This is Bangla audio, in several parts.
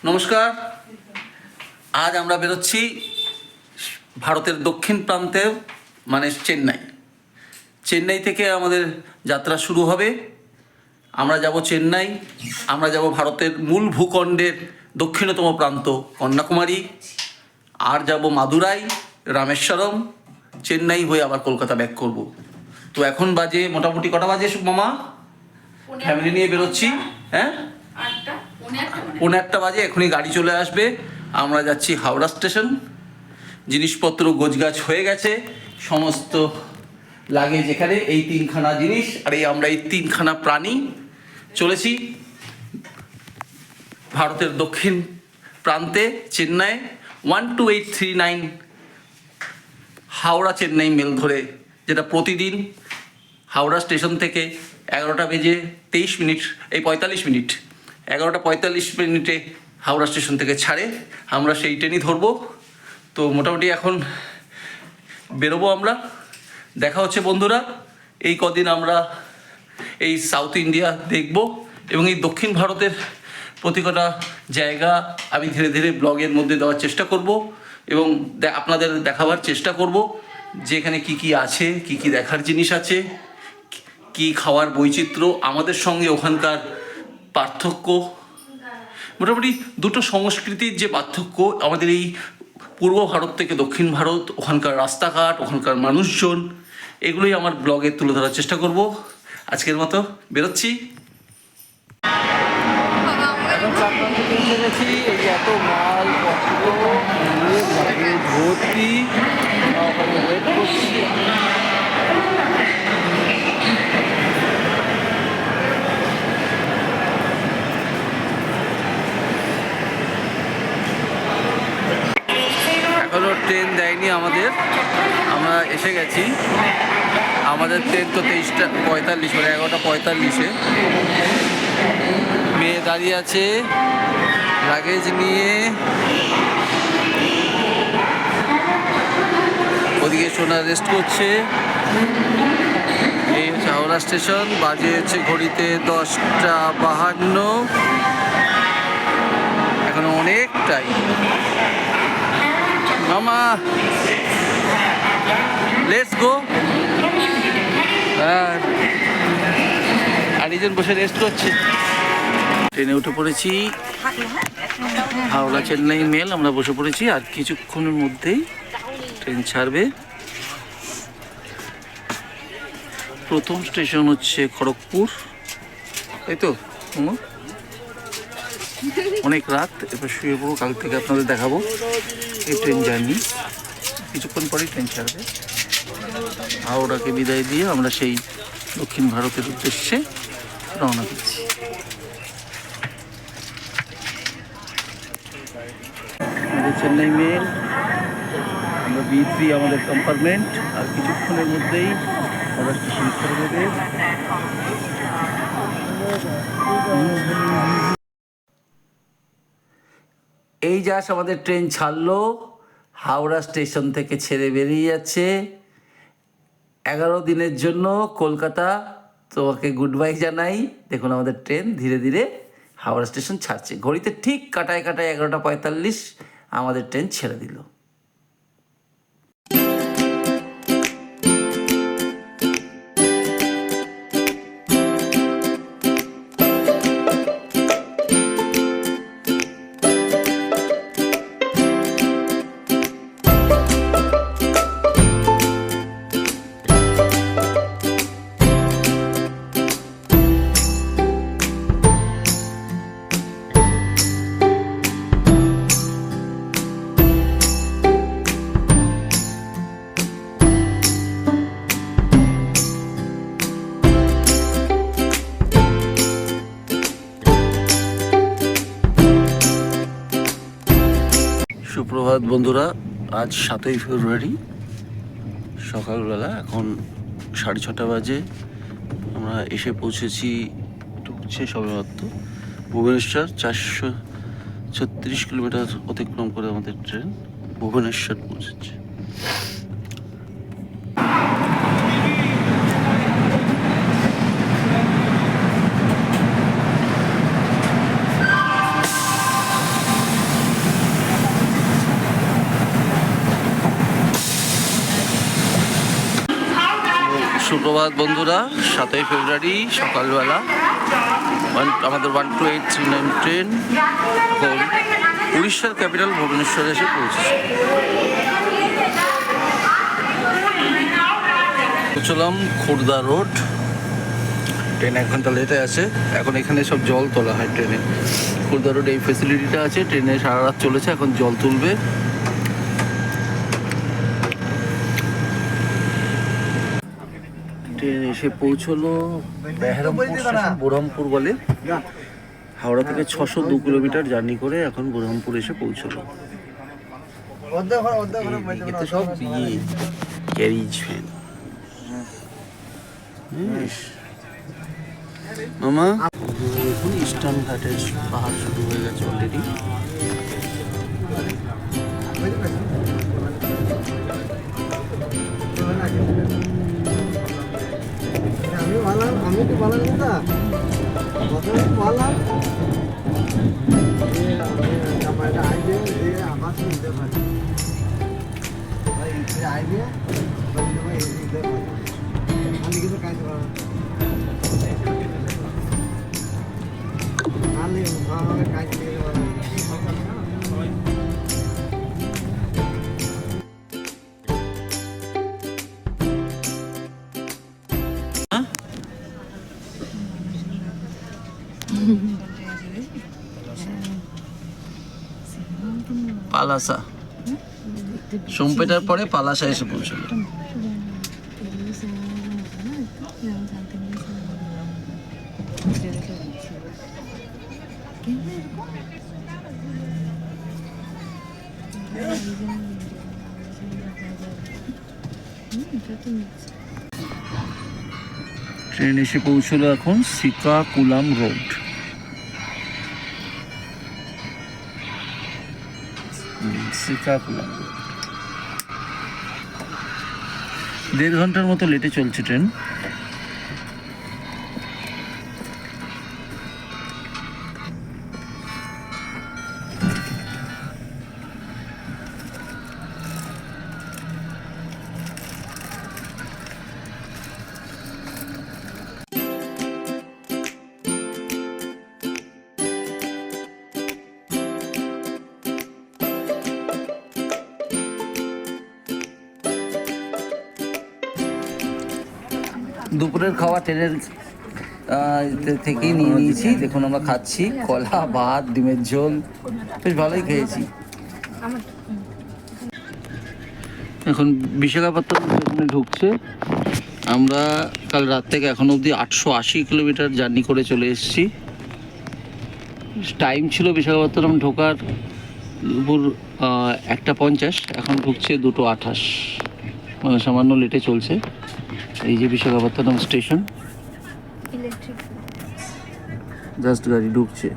নমস্কার। আজ আমরা বেরোচ্ছি ভারতের দক্ষিণ প্রান্তে, মানে চেন্নাই থেকে আমাদের যাত্রা শুরু হবে। আমরা যাব চেন্নাই, আমরা যাব ভারতের মূল ভূখণ্ডের দক্ষিণতম প্রান্ত কন্যাকুমারী, আর যাব মাদুরাই, রামেশ্বরম, চেন্নাই হয়ে আবার কলকাতা ব্যাক করব। তো এখন বাজে মোটামুটি কটা বাজে মামা? ফ্যামিলি নিয়ে বেরোচ্ছি। হ্যাঁ, 8:30 বাজে। এখনই গাড়ি চলে আসবে। আমরা যাচ্ছি হাওড়া স্টেশন। জিনিসপত্র গোছগাছ হয়ে গেছে, সমস্ত লাগেজ এখানে। এই 3খানা জিনিস আর আমরা এই 3খানা প্রাণী চলেছি ভারতের দক্ষিণ প্রান্তে চেন্নাই 12839 হাওড়া চেন্নাই মেল ধরে, যেটা প্রতিদিন হাওড়া স্টেশন থেকে 11:23 এই 45 মিনিট 11:45 হাওড়া স্টেশন থেকে ছাড়ে। আমরা সেই ট্রেনই ধরবো। তো মোটামুটি এখন বেরোবো আমরা। দেখা হচ্ছে বন্ধুরা। এই কদিন আমরা এই সাউথ ইন্ডিয়া দেখব এবং এই দক্ষিণ ভারতের প্রতিটা জায়গা আমি ধীরে ধীরে ব্লগের মধ্যে দেওয়ার চেষ্টা করব এবং আপনাদের দেখাবার চেষ্টা করব যে এখানে কী কী আছে, কী কী দেখার জিনিস আছে, কী খাওয়ার বৈচিত্র্য, আমাদের সঙ্গে ওখানকার পার্থক্য। মোটামুটি দুটো সংস্কৃতির যে পার্থক্য, আমাদের এই পূর্ব ভারত থেকে দক্ষিণ ভারত, ওখানকার রাস্তাঘাট, ওখানকার মানুষজন, এগুলোই আমার ব্লগে তুলে ধরার চেষ্টা করব। আজকের মতো বেরোচ্ছি। এখন গেছি। এই এত মাল পত্র ভর্তি, ওয়েট করছি। এখনো ট্রেন দেয়নি আমাদের, আমরা এসে গেছি। আমাদের ট্রেন তো 23:45, মানে 11:45। মেয়ে দাঁড়িয়ে আছে লাগেজ নিয়ে। ওদিকে সোনা রেস্ট করছে। এই হচ্ছে হাওড়া স্টেশন। বাজে হচ্ছে ঘড়িতে 10:52। এখন অনেকটাই। মামা লেটস গো। আরেকজন বসে রেস্ট করছে। ট্রেনে উঠে পড়েছি, হাওড়া চেন্নাই মেল। আমরা বসে পড়েছি, আর কিছুক্ষণের মধ্যেই ট্রেন ছাড়বে। প্রথম স্টেশন হচ্ছে খড়গপুর, তাই তো? অনেক রাত, এবার শুয়ে পড়বো। কাল থেকে আপনাদের দেখাবো এই ট্রেন জার্নি। কিছুক্ষণ পরেই ট্রেন ছাড়বে। হাওড়াকে বিদায় দিয়ে আমরা সেই দক্ষিণ ভারতের উদ্দেশ্যে রওনা দিচ্ছি। আমাদের চেন্নাই মেল, আমরা B3 আমাদের কম্পার্টমেন্ট। আর কিছুক্ষণের মধ্যেই আমরা স্টেশন ছেড়ে দেবে। এই জাস্ট আমাদের ট্রেন ছাড়লো, হাওড়া স্টেশন থেকে ছেড়ে বেরিয়ে যাচ্ছে। 11 দিনের জন্য কলকাতা। তোমাকে গুড বাই জানাই। দেখুন আমাদের ট্রেন ধীরে ধীরে হাওড়া স্টেশন ছাড়ছে। ঘড়িতে ঠিক কাটায় 11:45 আমাদের ট্রেন ছেড়ে দিল। সুপ্রভাত বন্ধুরা। আজ 7ই ফেব্রুয়ারি সকালবেলা। এখন 6:30 বাজে। আমরা এসে পৌঁছেছি, ঢুকছে সবেমাত্র ভুবনেশ্বর। 436 কিলোমিটার অতিক্রম করে আমাদের ট্রেন ভুবনেশ্বর পৌঁছেছে। সুপ্রভাত বন্ধুরা, 7ই ফেব্রুয়ারি সকালবেলা আমাদের 12839 ট্রেন এখন উড়িষ্যার ক্যাপিটাল ভুবনেশ্বরে এসে পৌঁছেছে। পৌঁছলাম খোর্ধা রোড। ট্রেন 1 ঘন্টা লেটে আছে। এখন এখানে সব জল তোলা হয় ট্রেনে। খোর্ধা রোড এই ফেসিলিটিটা আছে, ট্রেনে সারা রাত চলেছে, এখন জল তুলবে। ট্রেন এসে পৌঁছলো বেহরামপুর স্টেশন, বুরহামপুর বলে। হাওড়া থেকে 602 কিলোমিটার জার্নি করে এখন বুরহামপুর এসে পৌঁছলো। এতে সব ক্যারিজ ভ্যান। মামা এখন ইস্টার্ন ঘাটের পাহাড় শুরু হয়ে গেছে অলরেডি। আমি তো বলার কথা বললাম যে আইডিয়া যে আমার নিতে পারি আইডিয়া আমি কিন্তু কাজ করা আমাকে কাজ দিয়ে পালাসা সোমপেটার পরে পালাসা এসে পৌঁছলো। ট্রেন এসে পৌঁছলো এখন শ্রীকাকুলাম রোড। শ্রীকাকুলাম 1.5 ঘন্টার মতো লেটে চলছে ট্রেন। দুপুরের খাওয়া ট্রেনের থেকেই নিয়ে নিয়েছি। দেখুন আমরা খাচ্ছি কলা, ভাত, ডিমের ঝোল, বেশ ভালোই খেয়েছি। এখন বিশাখাপত্তনম স্টেশনে ঢুকছে। আমরা কাল রাত থেকে এখন অবধি 880 কিলোমিটার জার্নি করে চলে এসেছি। টাইম ছিল বিশাখাপত্তনম ঢোকার দুপুর 1:50, এখন ঢুকছে 2:28, মানে সামান্য লেটে চলছে। এই যে বিশাখাপত্তনম স্টেশন, জাস্ট গাড়ি ঢুকছে।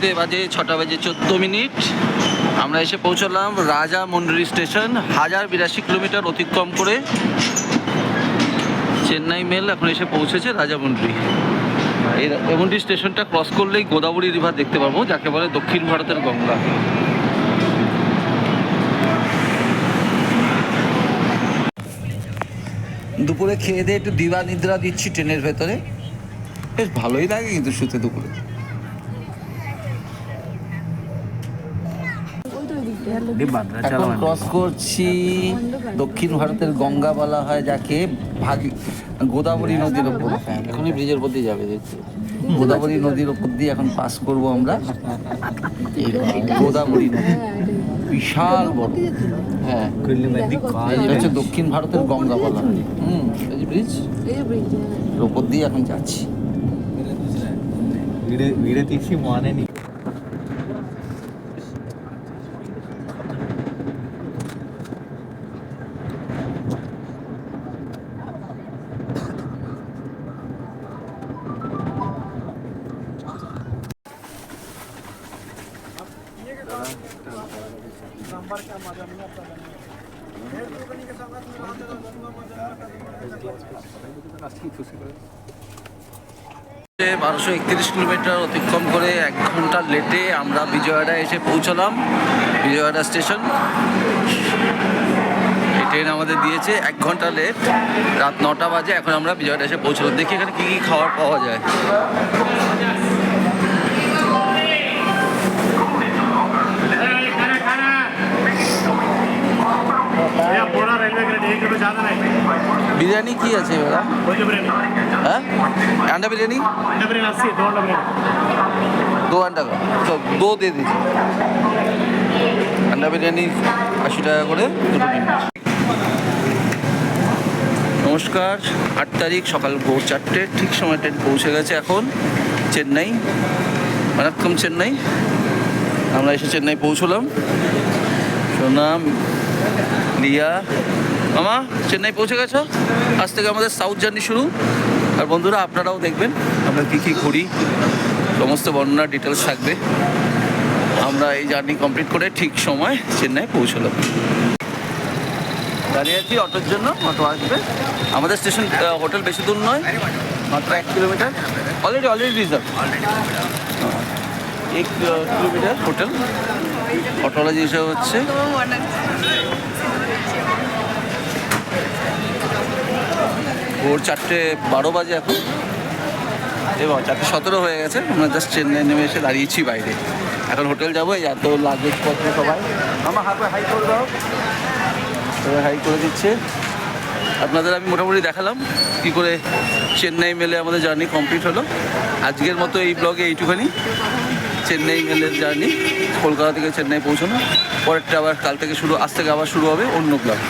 ঘড়িতে বাজে 6:14 আমরা এসে পৌঁছলাম রাজামুন্ড্রি স্টেশন। 1082 কিলোমিটার অতিক্রম করে চেন্নাই মেল এখন এসে পৌঁছেছে রাজামুন্ড্রি। এই রাজামুন্ড্রি স্টেশনটা ক্রস করলেই গোদাবরী রিভার দেখতে পাবো, যাকে বলে দক্ষিণ ভারতের গঙ্গা। দুপুরে খেয়ে দিয়ে একটু দিবা নিদ্রা দিচ্ছি ট্রেনের ভেতরে, বেশ ভালোই লাগে কিন্তু শুতে দুপুরে। এখন ক্রস করছি দক্ষিণ ভারতের গঙ্গা বলা হয় যাকে, গোদাবরী নদীর ওপর। এখনই ব্রিজের উপর দিয়ে যাবে, দেখছি গোদাবরী নদীর ওপর দিয়ে এখন পাস করব আমরা। গোদাবরী নদী বিশাল বড়, হ্যাঁ এটা হচ্ছে দক্ষিণ ভারতের গঙ্গা বলা হয়। এই যে ব্রিজ, এর ওপর দিয়ে এখন যাচ্ছি। ভিড়ে तीसरी माने नहीं। বারোশো 31 কিলোমিটার অতিক্রম করে 1 ঘন্টা লেটে আমরা বিজয়ওয়াড়া এসে পৌঁছলাম। বিজয়ওয়াড়া স্টেশন, এই ট্রেন আমাদের দিয়েছে 1 ঘন্টা লেট, রাত 9টা বাজে। এখন আমরা বিজয়ওয়াড়া এসে পৌঁছলাম। দেখি এখানে কী কী খাবার পাওয়া যায়। বিরিয়ানি কি আছে এবার? হ্যাঁ, अंडा बिरयानी 2 अंडा का, तो 2 दे दीजिए। अंडा बिरयानी 80 টাকা করে দুটো নিন। নমস্কার, 8 তারিখ সকাল ভোর 4টে ঠিক সময় ট্রেন পৌঁছে গেছে এখন চেন্নাই, মানাক্কাম চেন্নাই। আমরা এসে চেন্নাই পৌঁছলাম। সোনাম, লিয়া, মামা চেন্নাই পৌঁছে গেছো? আজ থেকে আমাদের সাউথ জার্নি শুরু। আর বন্ধুরা আপনারাও দেখবেন আমরা কী কী ঘুরি, সমস্ত বর্ণনা ডিটেলস থাকবে। আমরা এই জার্নি কমপ্লিট করে ঠিক সময় চেন্নাই পৌঁছলাম। দাঁড়িয়ে আছি অটোর জন্য, অটো আসবে। আমাদের স্টেশন হোটেল বেশি দূর নয়, মাত্র 1 kilometre. Already reserve 1 kilometre hotel. Otology হিসেবে হচ্ছে ভোর 4:12 বাজে এখন, এবং 4:17 হয়ে গেছে। আমরা জাস্ট চেন্নাই নেমে এসে দাঁড়িয়েছি বাইরে। এখন হোটেল যাবো। এই এত লাগেজপত্র সবাই আমার হাতে হাই করে দাও, সবাই হাই করে দিচ্ছে। আপনাদের আমি মোটামুটি দেখালাম কী করে চেন্নাই মেলে আমাদের জার্নি কমপ্লিট হলো। আজকের মতো এই ব্লগে এইটুখানি। চেন্নাই মেলের জার্নি, কলকাতা থেকে চেন্নাই পৌঁছানো। পরেরটা আবার কাল থেকে শুরু, আজ থেকে আবার শুরু হবে অন্য ব্লগ।